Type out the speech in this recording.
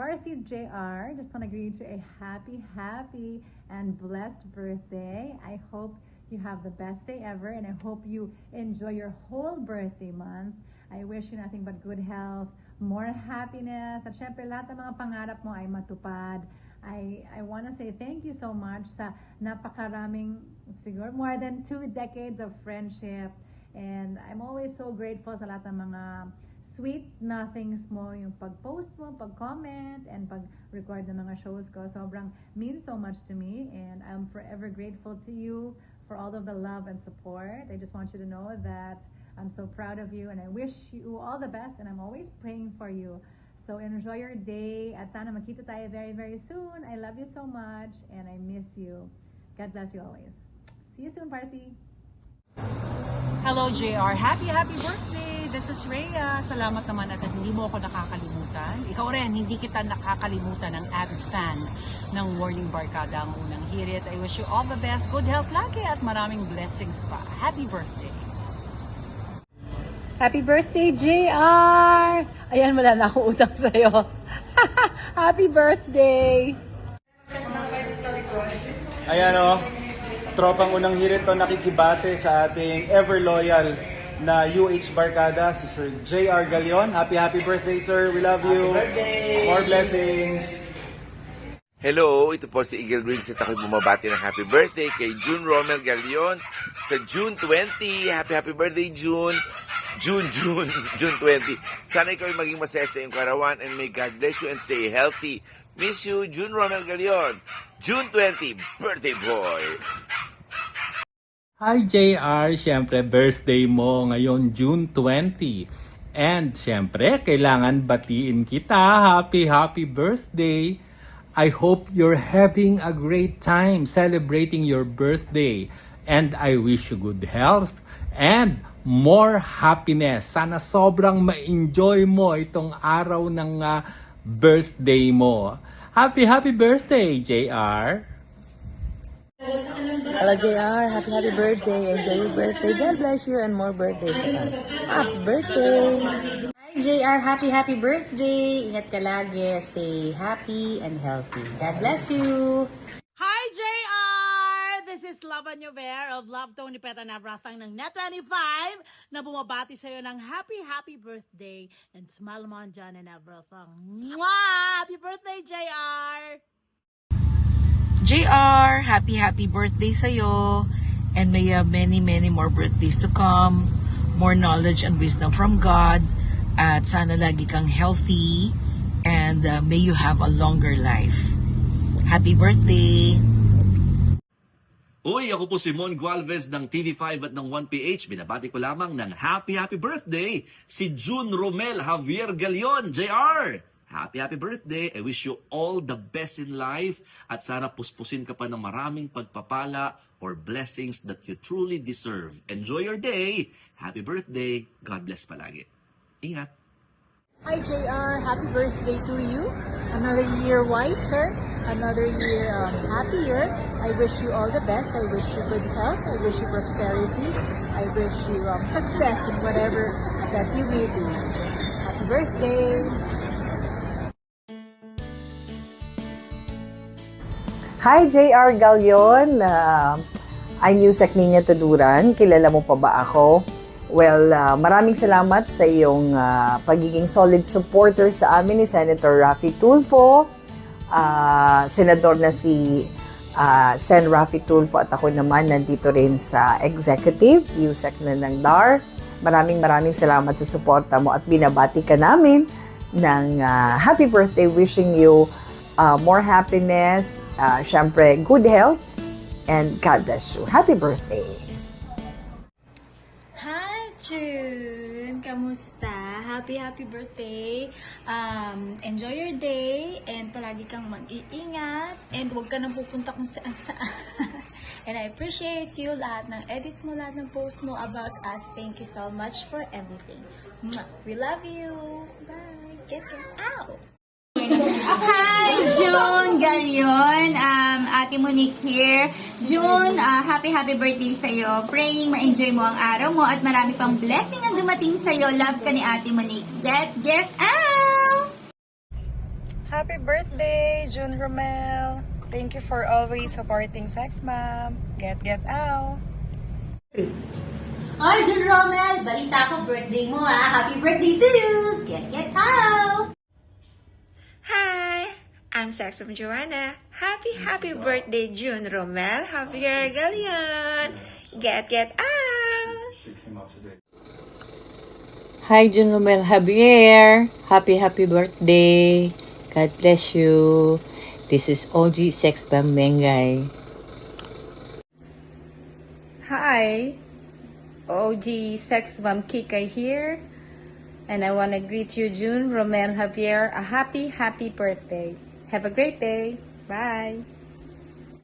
Parsi JR, just want to greet you a happy and blessed birthday. I hope you have the best day ever, and I hope you enjoy your whole birthday month. I wish you nothing but good health, more happiness, at syempre lahat ng mga pangarap mo ay matupad. I want to say thank you so much sa napakaraming, siguro more than 2 decades of friendship. And I'm always so grateful sa lahat ng mga sweet nothings mo, yung pag-post mo, pag-comment, and pag-record ng mga shows ko. Sobrang means so much to me, and I'm forever grateful to you for all of the love and support. I just want you to know that I'm so proud of you, and I wish you all the best, and I'm always praying for you. So enjoy your day, at sana makita tayo very soon. I love you so much, and I miss you. God bless you always. See you soon, Parsi! Hello JR, happy birthday! This is Rhea. Salamat naman at hindi mo ako nakakalimutan. Ikaw rin, hindi kita nakakalimutan ng avid fan ng Morning Barkada ang unang hirit. I wish you all the best, good health lagi at maraming blessings pa. Happy birthday! Happy birthday, JR! Ayan, wala na akong utang sa'yo. Happy birthday! Ayan o, tropang unang hirit to nakikibate sa ating ever loyal na UH Barkada, si Sir JR Galion. Happy birthday, sir. We love you. Happy birthday! More blessings. Hello, ito po si Eagle Wings at ako'y bumabati ng happy birthday kay June Romel Galion sa June 20. Happy birthday, June. June 20. Sana ikaw ay maging masaya sa iyong karawan and may God bless you and stay healthy. Miss you, June Romel Galion. June 20, birthday boy. Hi JR, siyempre birthday mo ngayon June 20. And siyempre, kailangan batiin kita. Happy birthday. I hope you're having a great time celebrating your birthday. And I wish you good health and more happiness. Sana sobrang ma-enjoy mo itong araw ng birthday mo. Happy birthday, JR. Hello JR, happy birthday. Enjoy your birthday. God bless you and more birthdays. Happy birthday. Hi JR, happy birthday. Ingat ka lagi. Stay happy and healthy. God bless you. Hi JR! This is Lava Nover of Love Tony Peta Navrathang ng Net25 na bumabati sa iyo ng happy birthday and smile mo dyan and Navrathang. Mwah! Happy birthday JR! JR, happy birthday sa'yo. And may you have many more birthdays to come. More knowledge and wisdom from God. At sana lagi kang healthy. And may you have a longer life. Happy birthday! Uy, ako po si Mon Gualvez ng TV5 at ng 1PH. Binabati ko lamang ng happy birthday si June Romel Javier Galion, JR! Happy birthday. I wish you all the best in life at sana puspusin ka pa ng maraming pagpapala or blessings that you truly deserve. Enjoy your day. Happy birthday. God bless palagi. Ingat. Hi JR, happy birthday to you. Another year wiser, another year happier. I wish you all the best. I wish you good health. I wish you prosperity. I wish you success in whatever that you may do. Happy birthday. Hi JR Galion. I'm Yusek Nina Tuduran. Kilala mo pa ba ako? Well, maraming salamat sa iyong pagiging solid supporter sa amin ni Senator Raffy Tulfo, Senador na si Sen Raffy Tulfo at ako naman nandito rin sa executive, Yusek na ng DAR. Maraming salamat sa suporta mo at binabati ka namin ng happy birthday, wishing you more happiness, syempre good health, and God bless you. Happy birthday! Hi, June! Kamusta? Happy birthday! Enjoy your day and palagi kang mag-iingat and huwag ka nang pupunta kung saan. And I appreciate you, lahat ng edits mo, lahat ng posts mo about us. Thank you so much for everything. We love you! Bye! Get out! Hi, June Galion. Ate Monique here. June, happy birthday sa'yo. Praying ma-enjoy mo ang araw mo at marami pang blessing ang dumating sa'yo. Love ka ni Ate Monique. Get out! Happy birthday, June Romel. Thank you for always supporting Sex Mom. Get out. Oy, June Romel! Balita ko, birthday mo Happy birthday to you! Get out! Hi! I'm Sex from Joanna. Happy birthday, June Romel Javier Galion. Get out! Hi, June Romel Javier. Happy birthday. God bless you. This is OG Sex Bam Mengay. Hi, OG Sex Mom Kikay here, and I want to greet you, June Romel Javier, a happy birthday. Have a great day. Bye.